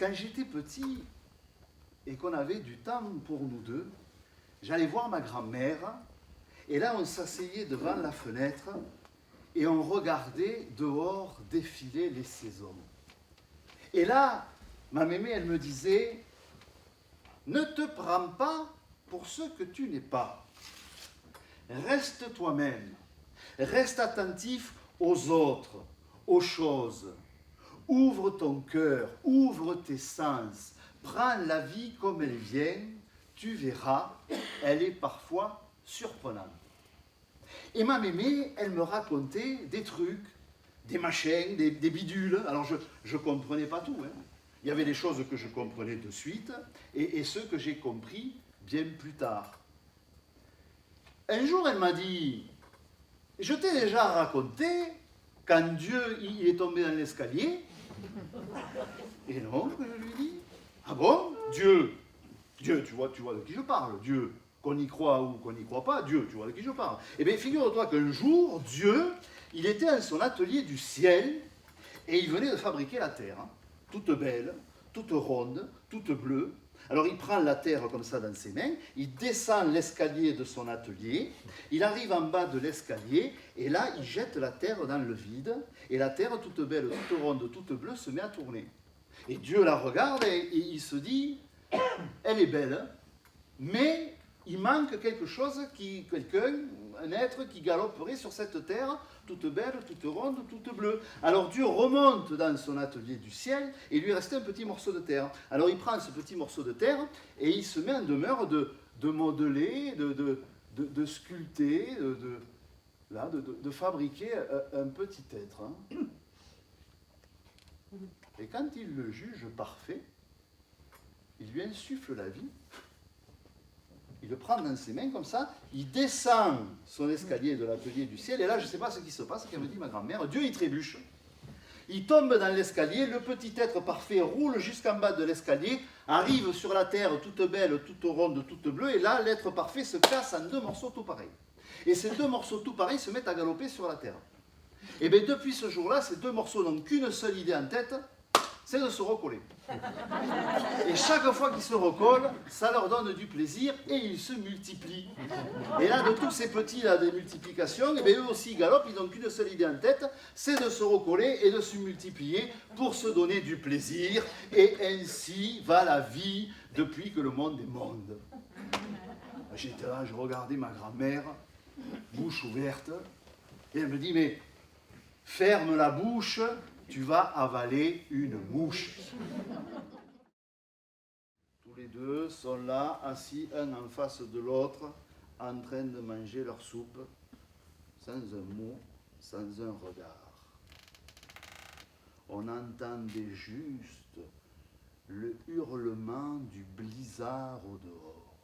quand j'étais petit et qu'on avait du temps pour nous deux, j'allais voir ma grand-mère, et là on s'asseyait devant la fenêtre et on regardait dehors défiler les saisons. Et là, ma mémé, elle me disait, ne te prends pas pour ce que tu n'es pas. Reste toi-même, reste attentif aux autres, aux choses. Ouvre ton cœur, ouvre tes sens, prends la vie comme elle vient, tu verras, elle est parfois surprenante. Et ma mémé, elle me racontait des trucs, des machins, des bidules. Alors je ne comprenais pas tout. Hein. Il y avait des choses que je comprenais de suite et ceux que j'ai compris bien plus tard. Un jour, elle m'a dit, je t'ai déjà raconté quand Dieu il est tombé dans l'escalier. Et non, que je lui dis. Ah bon? Dieu, tu vois de qui je parle, Dieu. Qu'on y croit ou qu'on n'y croit pas, Dieu, tu vois de qui je parle. Eh bien, figure-toi qu'un jour, Dieu, il était à son atelier du ciel et il venait de fabriquer la terre, hein, toute belle, toute ronde, toute bleue. Alors il prend la terre comme ça dans ses mains, il descend l'escalier de son atelier, il arrive en bas de l'escalier et là, il jette la terre dans le vide et la terre toute belle, toute ronde, toute bleue se met à tourner. Et Dieu la regarde et il se dit, elle est belle, mais il manque quelque chose, un être qui galoperait sur cette terre, toute belle, toute ronde, toute bleue. Alors Dieu remonte dans son atelier du ciel, et il lui restait un petit morceau de terre. Alors il prend ce petit morceau de terre, et il se met en demeure de modeler, de sculpter, de fabriquer un petit être. Hein. Et quand il le juge parfait, il lui insuffle la vie. Il le prend dans ses mains comme ça, il descend son escalier de l'atelier du ciel, et là, je ne sais pas ce qui se passe, qu'elle me dit ma grand-mère, Dieu il trébuche. Il tombe dans l'escalier, le petit être parfait roule jusqu'en bas de l'escalier, arrive sur la terre toute belle, toute ronde, toute bleue, et là, l'être parfait se casse en 2 morceaux tout pareils. Et ces 2 morceaux tout pareils se mettent à galoper sur la terre. Et bien depuis ce jour-là, ces 2 morceaux n'ont qu'une seule idée en tête, c'est de se recoller. Et chaque fois qu'ils se recollent, ça leur donne du plaisir et ils se multiplient. Et là, de tous ces petits-là, des multiplications, et bien eux aussi ils galopent, ils n'ont qu'une seule idée en tête, c'est de se recoller et de se multiplier pour se donner du plaisir. Et ainsi va la vie depuis que le monde est monde. J'étais là, je regardais ma grand-mère, bouche ouverte, et elle me dit, mais ferme la bouche, tu vas avaler une mouche. Tous les deux sont là, assis un en face de l'autre, en train de manger leur soupe, sans un mot, sans un regard. On entendait juste le hurlement du blizzard au dehors.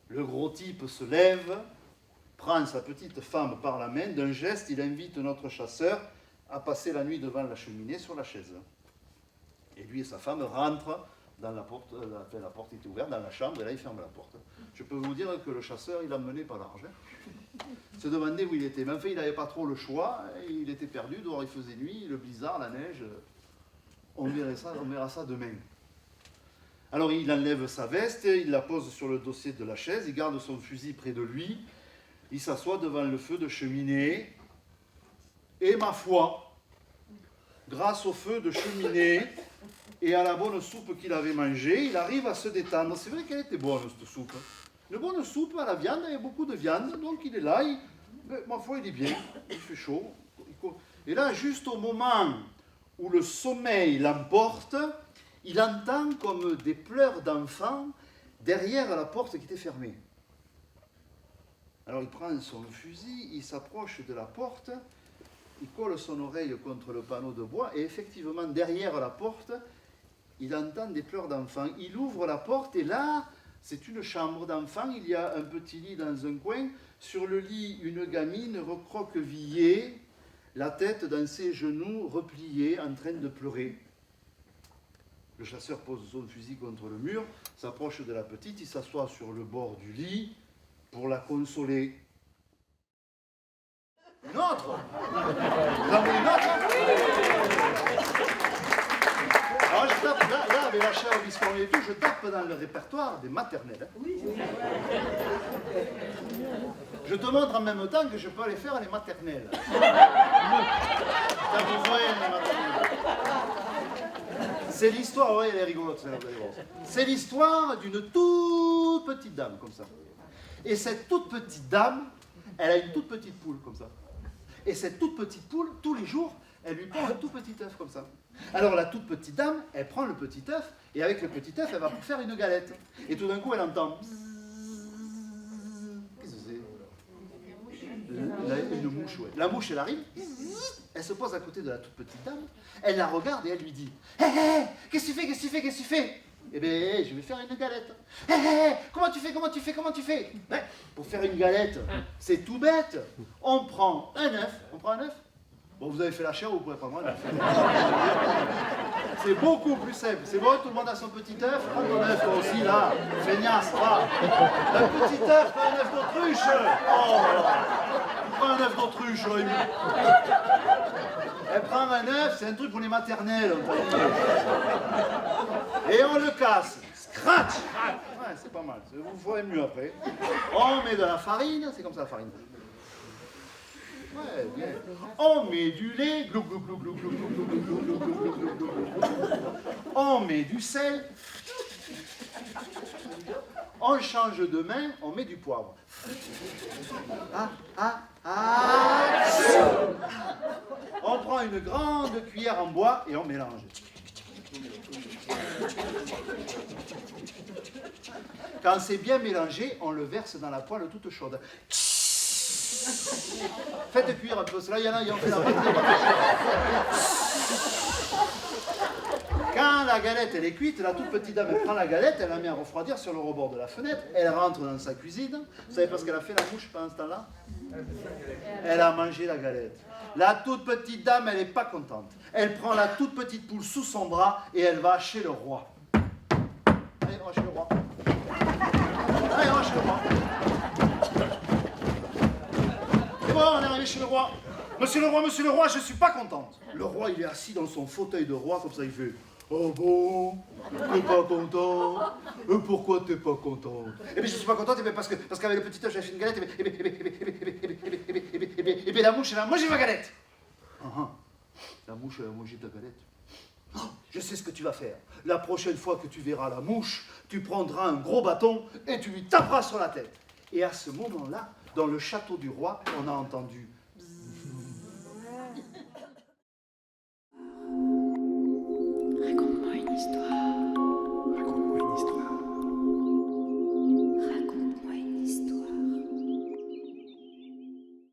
Le gros type se lève, prend sa petite femme par la main, d'un geste, il invite notre chasseur à passer la nuit devant la cheminée sur la chaise. Et lui et sa femme rentrent dans la porte, la porte était ouverte, dans la chambre, et là il ferme la porte. Je peux vous dire que le chasseur, il l'a mené par large. Se demandait où il était, mais en fait il n'avait pas trop le choix, il était perdu, dehors il faisait nuit, le blizzard, la neige, on verra ça demain. Alors il enlève sa veste, il la pose sur le dossier de la chaise, il garde son fusil près de lui, il s'assoit devant le feu de cheminée, et ma foi, grâce au feu de cheminée et à la bonne soupe qu'il avait mangée, il arrive à se détendre. C'est vrai qu'elle était bonne, cette soupe. Une bonne soupe à la viande, il y a beaucoup de viande, donc il est là, ma foi, il est bien, il fait chaud. Et là, juste au moment où le sommeil l'emporte, il entend comme des pleurs d'enfants derrière la porte qui était fermée. Alors il prend son fusil, il s'approche de la porte, il colle son oreille contre le panneau de bois, et effectivement, derrière la porte, il entend des pleurs d'enfants. Il ouvre la porte, et là, c'est une chambre d'enfant, il y a un petit lit dans un coin. Sur le lit, une gamine recroquevillée, la tête dans ses genoux repliée, en train de pleurer. Le chasseur pose son fusil contre le mur, s'approche de la petite, il s'assoit sur le bord du lit pour la consoler. Une autre? Vous en voulez une autre? Alors je tape, là, avec la chair au biscuit et tout, je tape dans le répertoire des maternelles. Je te montre en même temps que je peux aller faire les maternelles. Ça vous voyez les maternelles. C'est l'histoire, ouais, elle est rigolote, celle-là, vous allez voir. C'est l'histoire d'une toute petite dame, comme ça. Et cette toute petite dame, elle a une toute petite poule, comme ça. Et cette toute petite poule, tous les jours, elle lui prend un tout petit œuf, comme ça. Alors la toute petite dame, elle prend le petit œuf, et avec le petit œuf, elle va faire une galette. Et tout d'un coup, elle entend... Qu'est-ce que c'est? Une mouche, ouais. La mouche, elle arrive, elle se pose à côté de la toute petite dame, elle la regarde et elle lui dit « Hé, hé, qu'est-ce que tu fais, qu'est-ce que tu fais, qu'est-ce que tu fais ?» Eh bien, je vais faire une galette. Hé, hé, comment tu fais, comment tu fais, comment tu fais? Ben, pour faire une galette, c'est tout bête. On prend un œuf, Bon, vous avez fait la chair, vous pouvez prendre un œuf. C'est beaucoup plus simple. C'est bon, tout le monde a son petit œuf. Prends ton œuf, toi aussi, là. Feignasse, va. Un petit œuf, pas un œuf d'autruche. Oh, prends un œuf d'autruche, Rémi. Elle prend un œuf, c'est un truc pour les maternelles. Et on le casse. Scratch. Ouais, c'est pas mal. Vous ferez mieux après. On met de la farine. C'est comme ça, la farine. Ouais, bien. On met du lait, glou, glou, glou, glou, glou, glou, glou, glou, glou, glou, glou, glou, glou. On met du sel. On change de main, on met du poivre. On prend une grande cuillère en bois et on mélange. Quand c'est bien mélangé, on le verse dans la poêle toute chaude. Faites cuire un peu cela, il y en a qui ont fait la pâte. Quand la galette elle est cuite, la toute petite dame elle prend la galette, elle la met à refroidir sur le rebord de la fenêtre, elle rentre dans sa cuisine. Vous savez pas ce qu'elle a fait la mouche pendant ce temps-là? Elle a mangé la galette. La toute petite dame, elle n'est pas contente. Elle prend la toute petite poule sous son bras et elle va chez le roi. Allez, on va chez le roi. Allez, on va chez le roi. Et bon, on est arrivé chez le roi. Monsieur le roi, je suis pas contente. Le roi, il est assis dans son fauteuil de roi, comme ça, il fait « Oh bon, t'es pas content? Pourquoi t'es pas contente? » Eh bien, je suis pas contente, parce qu'avec le petit œuf, j'ai fait une galette, et bien la mouche, elle a mangé ma galette. La mouche, elle a mangé ta galette. Oh, je sais ce que tu vas faire. La prochaine fois que tu verras la mouche, tu prendras un gros bâton et tu lui taperas sur la tête. Et à ce moment-là, dans le château du roi, on a entendu